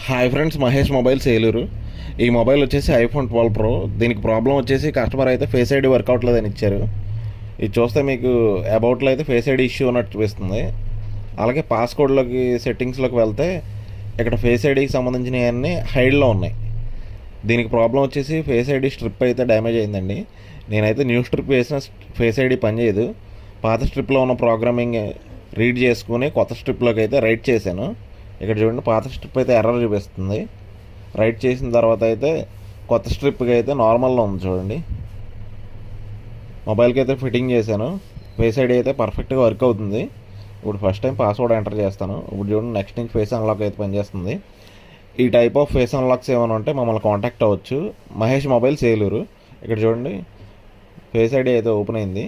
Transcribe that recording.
Hi friends, Mahesh mobiles Eluru. ఈ mobile వచ్చేసి iPhone 12 pro. దీనికి ప్రాబ్లం వచ్చేసి కస్టమర్ అయితే ఫేస్ ఐడి వర్క్ అవ్వట్లేదని ఇచ్చారు. ఇది చూస్తే మీకు అబౌట్లో అయితే ఫేస్ ఐడి ఇష్యూ ఉన్నట్టు చూపిస్తుంది. అలాగే పాస్కోడ్లోకి సెట్టింగ్స్లోకి వెళ్తే ఇక్కడ ఫేస్ ఐడికి సంబంధించినవన్నీ హైడ్లో ఉన్నాయి. దీనికి ప్రాబ్లం వచ్చేసి ఫేస్ ఐడి స్ట్రిప్ అయితే డ్యామేజ్ అయిందండి. నేనైతే న్యూ స్ట్రిప్ వేసిన ఫేస్ ఐడి పనిచేయదు. పాత స్ట్రిప్లో ఉన్న ప్రోగ్రామింగ్ రీడ్ చేసుకుని కొత్త స్ట్రిప్లోకి అయితే రైట్ చేశాను. ఇక్కడ చూడండి, పాత స్ట్రిప్ అయితే ఎర్రర్ చూపిస్తుంది. రైట్ చేసిన తర్వాత అయితే కొత్త స్ట్రిప్కి అయితే నార్మల్లో ఉంది చూడండి. మొబైల్కి అయితే ఫిట్టింగ్ చేశాను. ఫేస్ ఐడి అయితే పర్ఫెక్ట్గా వర్క్ అవుతుంది. ఇప్పుడు ఫస్ట్ టైం పాస్వర్డ్ ఎంటర్ చేస్తాను. ఇప్పుడు చూడండి, నెక్స్ట్ నుంచి ఫేస్ అన్లాక్ అయితే పనిచేస్తుంది. ఈ టైప్ ఆఫ్ ఫేస్ అన్లాక్స్ ఏమైనా ఉంటే మమ్మల్ని కాంటాక్ట్ అవ్వచ్చు. మహేష్ మొబైల్స్ ఏలూరు. ఇక్కడ చూడండి, ఫేస్ ఐడి అయితే ఓపెన్ అయింది.